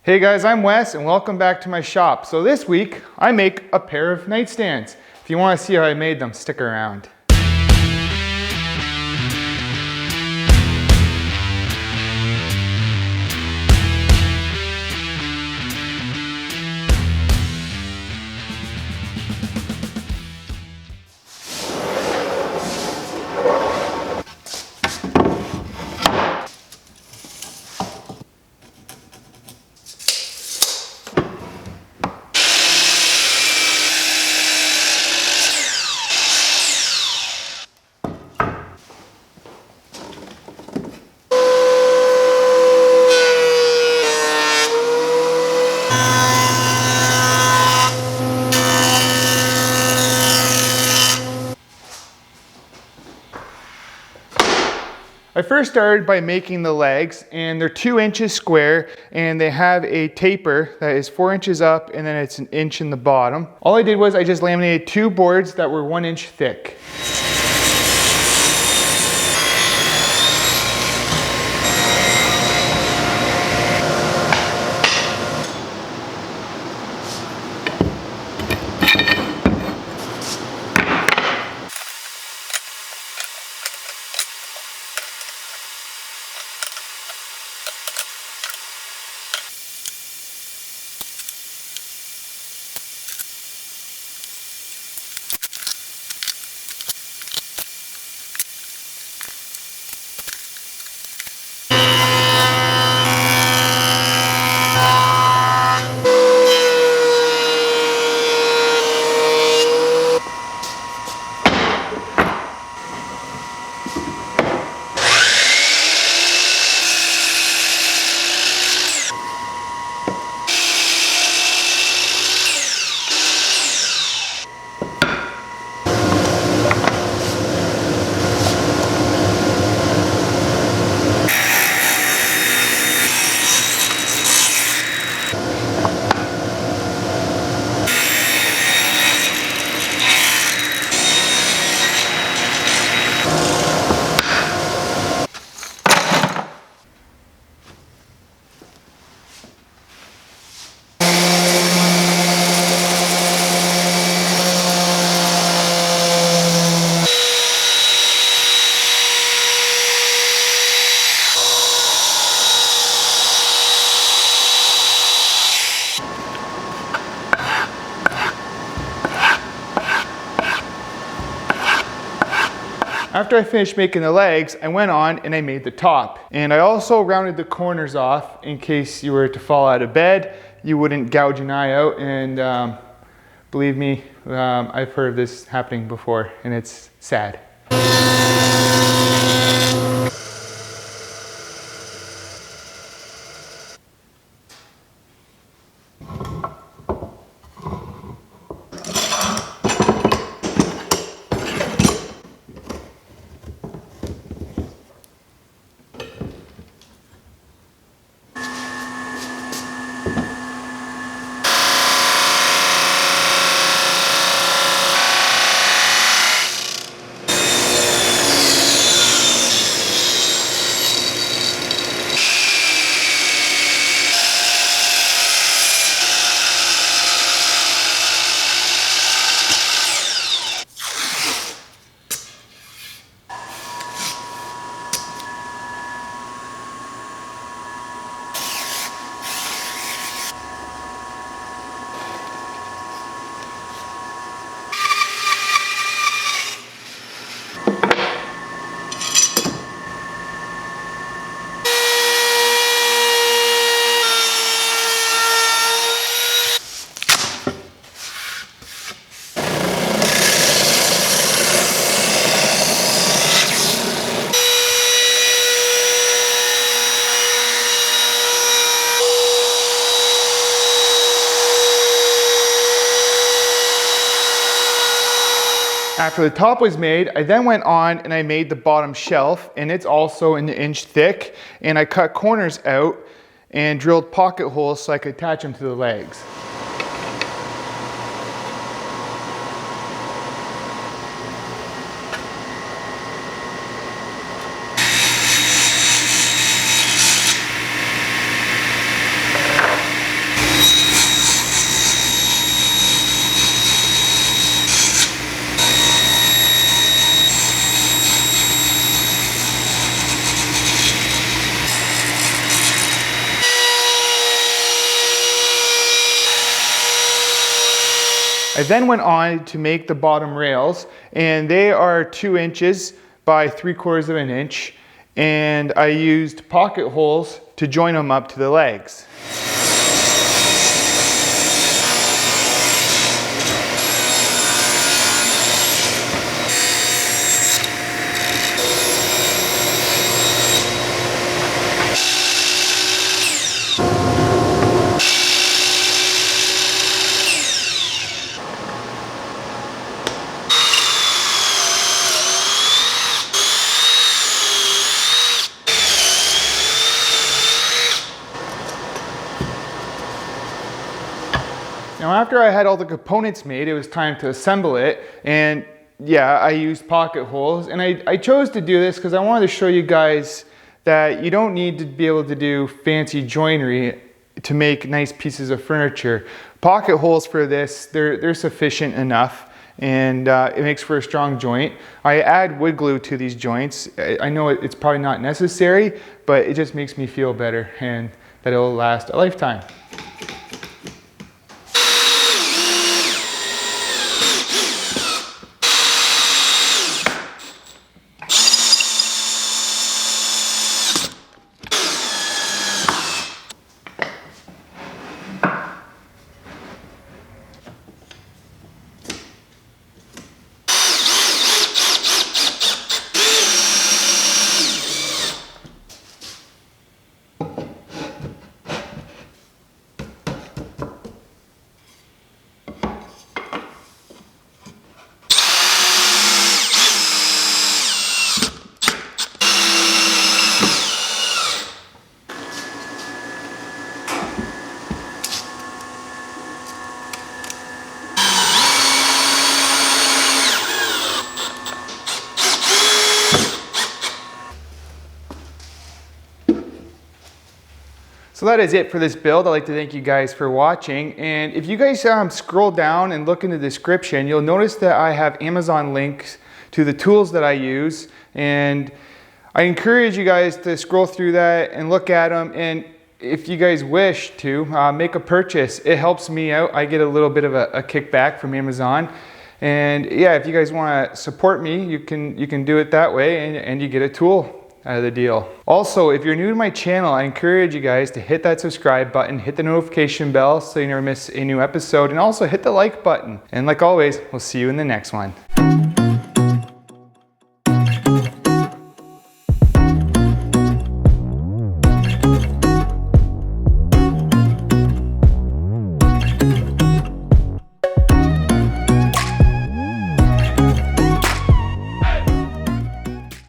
Hey guys, I'm Wes and welcome back to my shop. So this week I make a pair of nightstands. If you want to see how I made them, stick around. I first started by making the legs, and they're 2 inches square and they have a taper that is 4 inches up and then it's 1 inch in the bottom. All I did was I just laminated 2 boards that were 1 inch thick. After I finished making the legs, I went on and I made the top. And I also rounded the corners off in case you were to fall out of bed, you wouldn't gouge an eye out. And believe me, I've heard of this happening before and it's sad. After the top was made, I then went on and I made the bottom shelf, and it's also 1 inch thick, and I cut corners out and drilled pocket holes so I could attach them to the legs. I then went on to make the bottom rails, and they are 2 inches by 3/4 of an inch, and I used pocket holes to join them up to the legs. Now after I had all the components made, it was time to assemble it, and yeah, I used pocket holes, and I chose to do this because I wanted to show you guys that you don't need to be able to do fancy joinery to make nice pieces of furniture. Pocket holes for this, they're sufficient enough, and it makes for a strong joint. I add wood glue to these joints. I know it's probably not necessary, but it just makes me feel better and that it'll last a lifetime. So that is it for this build. I'd like to thank you guys for watching. And if you guys scroll down and look in the description, you'll notice that I have Amazon links to the tools that I use. And I encourage you guys to scroll through that and look at them. And if you guys wish to make a purchase, it helps me out. I get a little bit of a kickback from Amazon. And yeah, if you guys want to support me, you can do it that way, and you get a tool out of the deal. Also, if you're new to my channel, I encourage you guys to hit that subscribe button, hit the notification bell so you never miss a new episode, and also hit the like button. And like always, we'll see you in the next one.